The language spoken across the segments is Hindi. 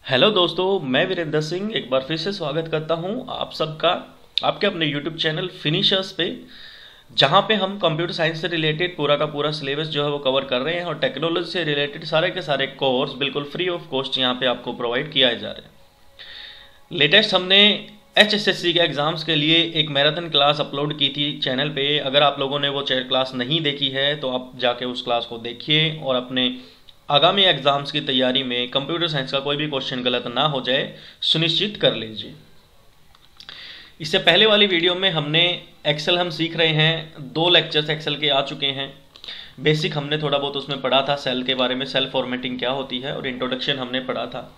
हेलो दोस्तों, मैं वीरेंद्र सिंह एक बार फिर से स्वागत करता हूं आप सबका आपके अपने यूट्यूब चैनल फिनिशर्स पे, जहां पे हम कंप्यूटर साइंस से रिलेटेड पूरा का पूरा सिलेबस जो है वो कवर कर रहे हैं और टेक्नोलॉजी से रिलेटेड सारे के सारे कोर्स बिल्कुल फ्री ऑफ कॉस्ट यहां पे आपको प्रोवाइड किया जा रहे हैं। लेटेस्ट हमने HSSC के एग्ज़ाम्स के लिए एक मैराथन क्लास अपलोड की थी चैनल पे। अगर आप लोगों ने वो क्लास नहीं देखी है तो आप जाके उस क्लास को देखिए और अपने आगामी एग्जाम्स की तैयारी में कंप्यूटर साइंस का कोई भी क्वेश्चन गलत ना हो जाए सुनिश्चित कर लीजिए। इससे पहले वाली वीडियो में हमने एक्सेल हम सीख रहे हैं, 2 लेक्चर्स एक्सेल के आ चुके हैं। बेसिक हमने थोड़ा बहुत उसमें पढ़ा था, सेल के बारे में, सेल फॉर्मेटिंग क्या होती है, और इंट्रोडक्शन हमने पढ़ा था।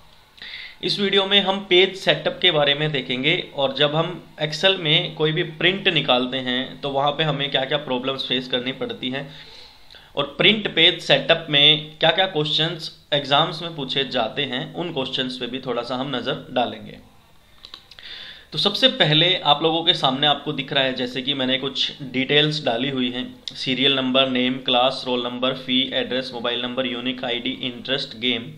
इस वीडियो में हम पेज सेटअप के बारे में देखेंगे और जब हम एक्सेल में कोई भी प्रिंट निकालते हैं तो वहाँ पे हमें क्या क्या प्रॉब्लम्स फेस करनी पड़ती हैं और प्रिंट पेज सेटअप में क्या क्या क्वेश्चंस एग्जाम्स में पूछे जाते हैं, उन क्वेश्चंस पे भी थोड़ा सा हम नज़र डालेंगे। तो सबसे पहले आप लोगों के सामने आपको दिख रहा है जैसे कि मैंने कुछ डिटेल्स डाली हुई हैं, serial number, name, class, roll number, fee, address, mobile number, unique ID, interest, game.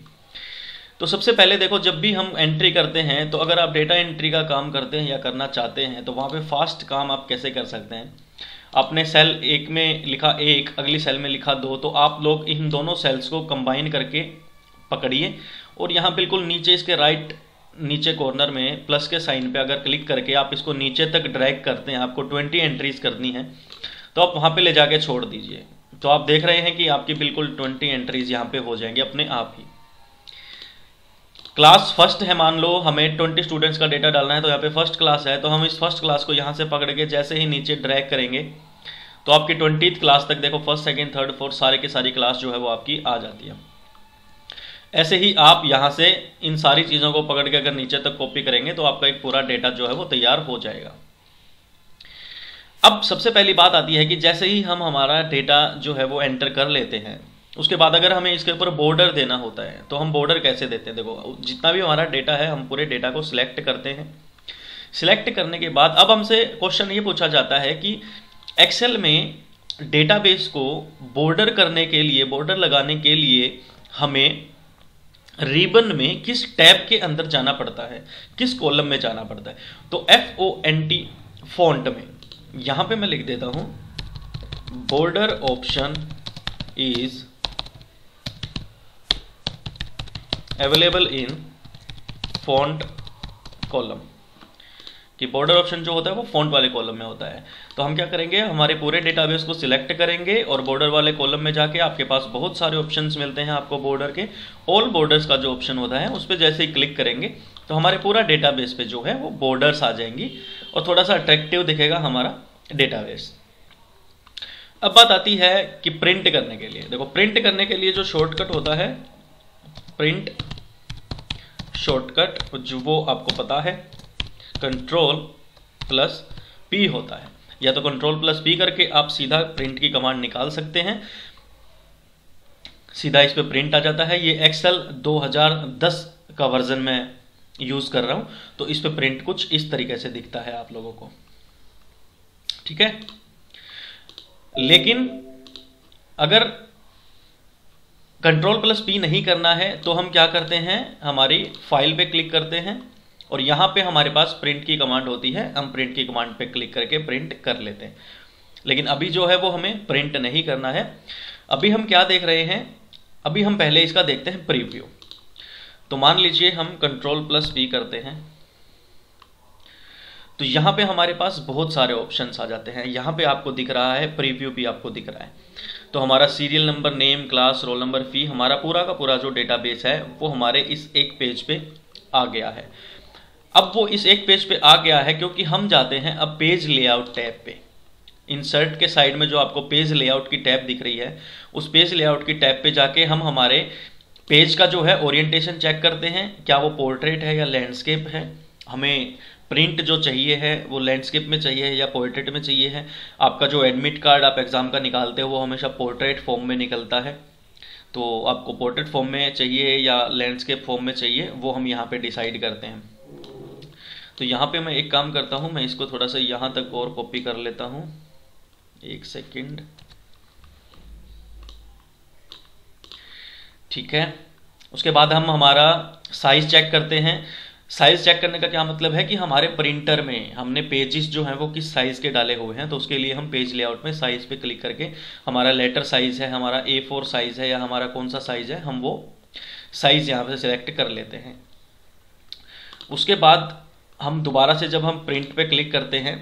तो सबसे पहले देखो, जब भी हम एंट्री करते हैं तो अगर आप डेटा एंट्री का काम करते हैं या करना चाहते हैं तो वहाँ पे फास्ट काम आप कैसे कर सकते हैं। आपने सेल 1 में लिखा 1, अगली सेल में लिखा 2, तो आप लोग इन दोनों सेल्स को कंबाइन करके पकड़िए और यहाँ बिल्कुल नीचे इसके राइट नीचे कॉर्नर में प्लस के साइन पे अगर क्लिक करके आप इसको नीचे तक ड्रैग करते हैं, आपको 20 एंट्रीज करनी है, तो आप वहाँ पे ले जाके छोड़ दीजिए। तो आप देख रहे हैं कि आपकी बिल्कुल 20 एंट्रीज यहाँ पे हो जाएंगी अपने आप ही। क्लास फर्स्ट है, मान लो हमें 20 स्टूडेंट्स का डेटा डालना है, तो यहाँ पे फर्स्ट क्लास है, तो हम इस फर्स्ट क्लास को यहाँ से पकड़ के जैसे ही नीचे ड्रैग करेंगे तो आपकी 20th क्लास तक देखो, फर्स्ट, सेकंड, थर्ड, फोर्थ सारे की सारी क्लास जो है वो आपकी आ जाती है। ऐसे ही आप यहाँ से इन सारी चीज़ों को पकड़ के अगर नीचे तक कॉपी करेंगे तो आपका एक पूरा डेटा जो है वो तैयार हो जाएगा। अब सबसे पहली बात आती है कि जैसे ही हम हमारा डेटा जो है वो एंटर कर लेते हैं, उसके बाद अगर हमें इसके ऊपर बॉर्डर देना होता है तो हम बॉर्डर कैसे देते हैं। देखो, जितना भी हमारा डेटा है हम पूरे डेटा को सिलेक्ट करते हैं। सिलेक्ट करने के बाद अब हमसे क्वेश्चन ये पूछा जाता है कि एक्सेल में डेटाबेस को बॉर्डर करने के लिए, बॉर्डर लगाने के लिए हमें रिबन में किस टैब के अंदर जाना पड़ता है, किस कॉलम में जाना पड़ता है। तो FONT फॉन्ट में यहाँ पे मैं लिख देता हूँ, border option is available in font column, कि बॉर्डर ऑप्शन जो होता है वो फॉन्ट वाले कॉलम में होता है। तो हम क्या करेंगे, हमारे पूरे डेटाबेस को सिलेक्ट करेंगे और बॉर्डर वाले कॉलम में जाके आपके पास बहुत सारे ऑप्शंस मिलते हैं आपको बॉर्डर के। ऑल बॉर्डर्स का जो ऑप्शन होता है उस पर जैसे ही क्लिक करेंगे तो हमारे पूरा डेटाबेस पे जो है वो बॉर्डर्स आ जाएंगी और थोड़ा सा अट्रैक्टिव दिखेगा हमारा डेटाबेस। अब बात आती है कि प्रिंट करने के लिए। देखो, प्रिंट करने के लिए जो शॉर्टकट होता है, प्रिंट शॉर्टकट, जो वो आपको पता है, Ctrl+P होता है। या तो Ctrl+P करके आप सीधा प्रिंट की कमांड निकाल सकते हैं, सीधा इस पे प्रिंट आ जाता है। ये एक्सेल 2010 का वर्जन में यूज कर रहा हूं, तो इस पे प्रिंट कुछ इस तरीके से दिखता है आप लोगों को, ठीक है। लेकिन अगर Ctrl+P नहीं करना है तो हम क्या करते हैं, हमारी फाइल पे क्लिक करते हैं और यहाँ पे हमारे पास प्रिंट की कमांड होती है, हम प्रिंट की कमांड पे क्लिक करके प्रिंट कर लेते हैं। लेकिन अभी जो है वो हमें प्रिंट नहीं करना है। अभी हम क्या देख रहे हैं, अभी हम पहले इसका देखते हैं प्रीव्यू। तो मान लीजिए हम Ctrl+P करते हैं तो यहाँ पे हमारे पास बहुत सारे ऑप्शंस आ जाते हैं। यहाँ पे आपको दिख रहा है प्रीव्यू भी आपको दिख रहा है। तो हमारा serial number, name, class, roll number, fee, हमारा पूरा का पूरा जो डेटाबेस है वो हमारे इस एक पेज पे आ गया है। अब वो इस एक पेज पे आ गया है क्योंकि हम जाते हैं अब पेज लेआउट टैब पे। इंसर्ट के साइड में जो आपको पेज लेआउट की टैब दिख रही है, उस पेज लेआउट की टैब पे जाके हम हमारे पेज का जो है ओरिएंटेशन चेक करते हैं, क्या वो पोर्ट्रेट है या लैंडस्केप है। हमें प्रिंट जो चाहिए है वो लैंडस्केप में चाहिए है या पोर्ट्रेट में चाहिए है। आपका जो एडमिट कार्ड आप एग्ज़ाम का निकालते हो वो हमेशा पोर्ट्रेट फॉर्म में निकलता है, तो आपको पोर्ट्रेट फॉर्म में चाहिए या लैंडस्केप फॉर्म में चाहिए, वो हम यहाँ पे डिसाइड करते हैं। तो यहाँ पे मैं एक काम करता हूँ, मैं इसको थोड़ा सा यहाँ तक और कॉपी कर लेता हूँ, एक सेकंड, ठीक है। उसके बाद हम हमारा साइज चेक करते हैं। साइज चेक करने का क्या मतलब है कि हमारे प्रिंटर में हमने पेजेस जो हैं वो किस साइज के डाले हुए हैं, तो उसके लिए हम पेज लेआउट में साइज पे क्लिक करके हमारा लेटर साइज है, हमारा A4 साइज है या हमारा कौन सा साइज है, हम वो साइज यहाँ पे सिलेक्ट कर लेते हैं। उसके बाद हम दोबारा से जब हम प्रिंट पे क्लिक करते हैं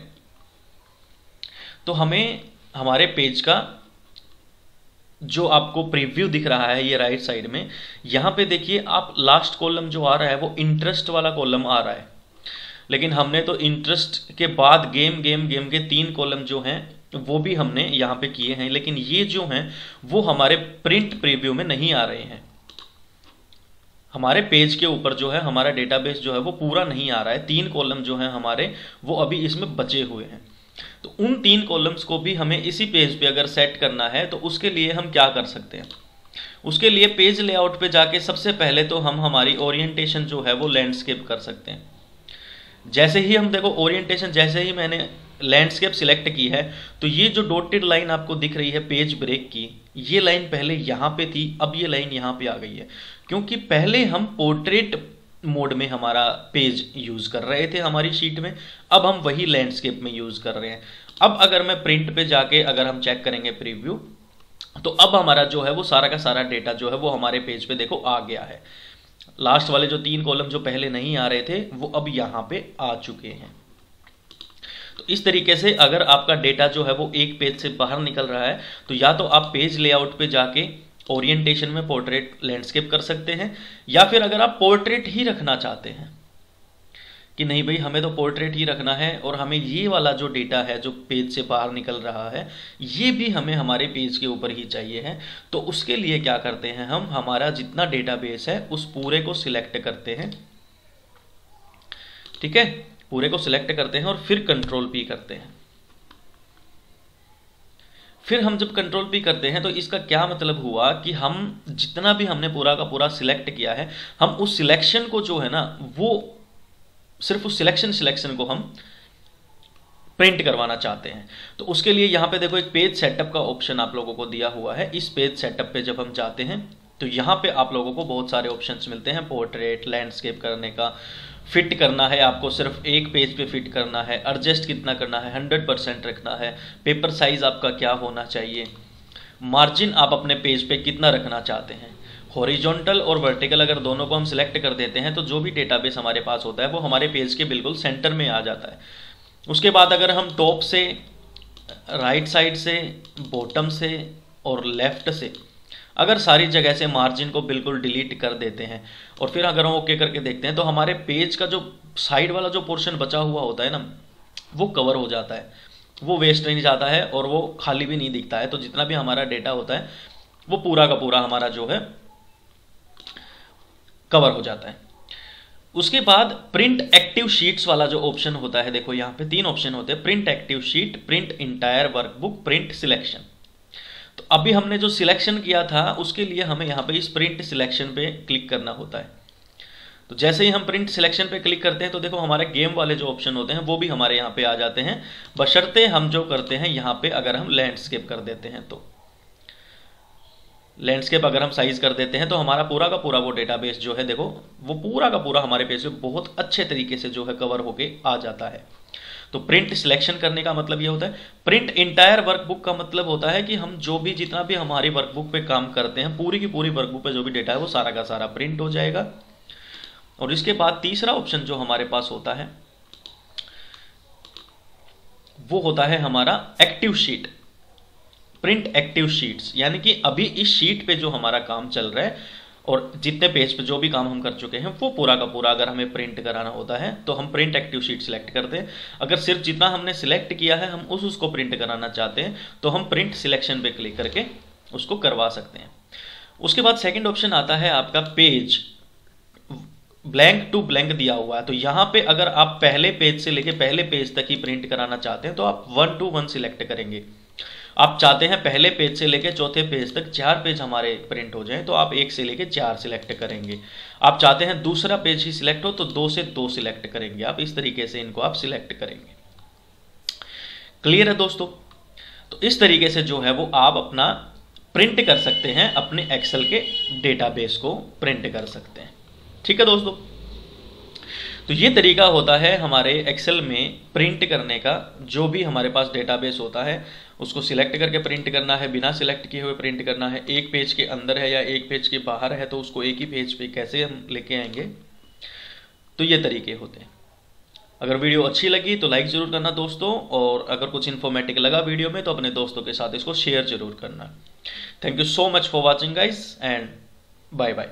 तो हमें हमारे पेज का जो आपको प्रीव्यू दिख रहा है ये राइट साइड में, यहाँ पे देखिए आप लास्ट कॉलम जो आ रहा है वो इंटरेस्ट वाला कॉलम आ रहा है, लेकिन हमने तो इंटरेस्ट के बाद गेम गेम गेम के 3 कॉलम जो हैं वो भी हमने यहाँ पे किए हैं, लेकिन ये जो हैं वो हमारे प्रिंट प्रीव्यू में नहीं आ रहे हैं। हमारे पेज के ऊपर जो है हमारा डेटाबेस जो है वो पूरा नहीं आ रहा है, 3 कॉलम जो हैं हमारे वो अभी इसमें बचे हुए हैं। तो उन 3 कॉलम्स को भी हमें इसी पेज पे अगर सेट करना है तो उसके लिए हम क्या कर सकते हैं, उसके लिए पेज लेआउट पे जाके सबसे पहले तो हम हमारी ओरिएंटेशन जो है वो लैंडस्केप कर सकते हैं। जैसे ही हम देखो ओरिएंटेशन, जैसे ही मैंने लैंडस्केप सिलेक्ट की है तो ये जो डॉटेड लाइन आपको दिख रही है पेज ब्रेक की, ये लाइन पहले यहाँ पे थी, अब ये लाइन यहाँ पे आ गई है, क्योंकि पहले हम पोर्ट्रेट मोड में हमारा पेज यूज कर रहे थे हमारी शीट में, अब हम वही लैंडस्केप में यूज कर रहे हैं। अब अगर मैं प्रिंट पे जाके अगर हम चेक करेंगे प्रीव्यू, तो अब हमारा जो है वो सारा का सारा डेटा जो है वो हमारे पेज पे देखो आ गया है। लास्ट वाले जो 3 कॉलम जो पहले नहीं आ रहे थे वो अब यहाँ पे आ चुके हैं। तो इस तरीके से अगर आपका डेटा जो है वो एक पेज से बाहर निकल रहा है तो या तो आप पेज लेआउट पे जाके ओरिएंटेशन में पोर्ट्रेट लैंडस्केप कर सकते हैं, या फिर अगर आप पोर्ट्रेट ही रखना चाहते हैं कि नहीं भाई हमें तो पोर्ट्रेट ही रखना है और हमें ये वाला जो डेटा है जो पेज से बाहर निकल रहा है ये भी हमें हमारे पेज के ऊपर ही चाहिए है, तो उसके लिए क्या करते हैं, हम हमारा जितना डेटाबेस है उस पूरे को सिलेक्ट करते हैं। ठीक है, पूरे को सिलेक्ट करते हैं और फिर कंट्रोल P करते हैं। फिर हम जब कंट्रोल P करते हैं तो इसका क्या मतलब हुआ कि हम जितना भी हमने पूरा का पूरा सिलेक्ट किया है, हम उस सिलेक्शन को जो है ना वो सिर्फ उस सिलेक्शन को हम प्रिंट करवाना चाहते हैं। तो उसके लिए यहाँ पे देखो एक पेज सेटअप का ऑप्शन आप लोगों को दिया हुआ है। इस पेज सेटअप पे जब हम जाते हैं तो यहाँ पे आप लोगों को बहुत सारे ऑप्शंस मिलते हैं, पोर्ट्रेट, लैंडस्केप करने का, फिट करना है आपको सिर्फ एक पेज पे फिट करना है, एडजस्ट कितना करना है, 100% रखना है, पेपर साइज आपका क्या होना चाहिए, मार्जिन आप अपने पेज पे कितना रखना चाहते हैं, हॉरिजॉन्टल और वर्टिकल अगर दोनों को हम सिलेक्ट कर देते हैं तो जो भी डेटाबेस हमारे पास होता है वो हमारे पेज के बिल्कुल सेंटर में आ जाता है। उसके बाद अगर हम टॉप से, राइट साइड से, बॉटम से और लेफ्ट से अगर सारी जगह से मार्जिन को बिल्कुल डिलीट कर देते हैं और फिर अगर हम ओके करके देखते हैं तो हमारे पेज का जो साइड वाला जो पोर्शन बचा हुआ होता है ना वो कवर हो जाता है, वो वेस्ट नहीं जाता है और वो खाली भी नहीं दिखता है। तो जितना भी हमारा डेटा होता है वो पूरा का पूरा हमारा जो है कवर हो जाता है। उसके बाद प्रिंट एक्टिव शीट्स वाला जो ऑप्शन होता है, देखो यहाँ पे 3 ऑप्शन होते हैं, print active sheet, print entire workbook, print selection. तो अभी हमने जो सिलेक्शन किया था उसके लिए हमें यहाँ पे इस प्रिंट सिलेक्शन पे क्लिक करना होता है। तो जैसे ही हम प्रिंट सिलेक्शन पे क्लिक करते हैं तो देखो हमारे गेम वाले जो ऑप्शन होते हैं वो भी हमारे यहाँ पे आ जाते हैं, बशर्ते हम जो करते हैं यहाँ पे अगर हम लैंडस्केप कर देते हैं तो लैंडस्केप अगर हम साइज कर देते हैं तो हमारा पूरा का पूरा वो डेटाबेस जो है देखो वो पूरा का पूरा हमारे पेज पे बहुत अच्छे तरीके से जो है कवर होके आ जाता है। तो प्रिंट सिलेक्शन करने का मतलब ये होता है। प्रिंट इंटायर वर्कबुक का मतलब होता है कि हम जो भी जितना भी हमारी वर्कबुक पे काम करते हैं पूरी की पूरी वर्कबुक पे जो भी डेटा है वो सारा का सारा प्रिंट हो जाएगा। और इसके बाद तीसरा ऑप्शन जो हमारे पास होता है वो होता है हमारा active sheet, print active sheets, यानी कि अभी इस शीट पे जो हमारा काम चल रहा है और जितने पेज पे जो भी काम हम कर चुके हैं वो पूरा का पूरा अगर हमें प्रिंट कराना होता है तो हम प्रिंट एक्टिव शीट सिलेक्ट करते हैं। अगर सिर्फ जितना हमने सिलेक्ट किया है हम उसको प्रिंट कराना चाहते हैं तो हम प्रिंट सिलेक्शन पे क्लिक करके उसको करवा सकते हैं। उसके बाद सेकेंड ऑप्शन आता है आपका पेज, ब्लैंक टू ब्लैंक दिया हुआ है। तो यहाँ पे अगर आप पहले पेज से लेके पहले पेज तक ही प्रिंट कराना चाहते हैं तो आप 1 to 1 सिलेक्ट करेंगे। आप चाहते हैं पहले पेज से लेके चौथे पेज तक 4 पेज हमारे प्रिंट हो जाएं तो आप 1 से लेके 4 सिलेक्ट करेंगे। आप चाहते हैं दूसरा पेज ही सिलेक्ट हो तो 2 से 2 सिलेक्ट करेंगे। आप इस तरीके से इनको आप सिलेक्ट करेंगे। क्लियर है दोस्तों? तो इस तरीके से जो है वो आप अपना प्रिंट कर सकते हैं, अपने एक्सेल के डेटाबेस को प्रिंट कर सकते हैं। ठीक है दोस्तों, तो ये तरीका होता है हमारे एक्सेल में प्रिंट करने का। जो भी हमारे पास डेटाबेस होता है उसको सिलेक्ट करके प्रिंट करना है, बिना सिलेक्ट किए हुए प्रिंट करना है। एक पेज के अंदर है या एक पेज के बाहर है तो उसको एक ही पेज पे कैसे हम लेके आएंगे, तो ये तरीके होते हैं। अगर वीडियो अच्छी लगी तो लाइक जरूर करना दोस्तों, और अगर कुछ इन्फॉर्मेटिव लगा वीडियो में तो अपने दोस्तों के साथ इसको शेयर जरूर करना। Thank you so much for watching guys, and bye bye.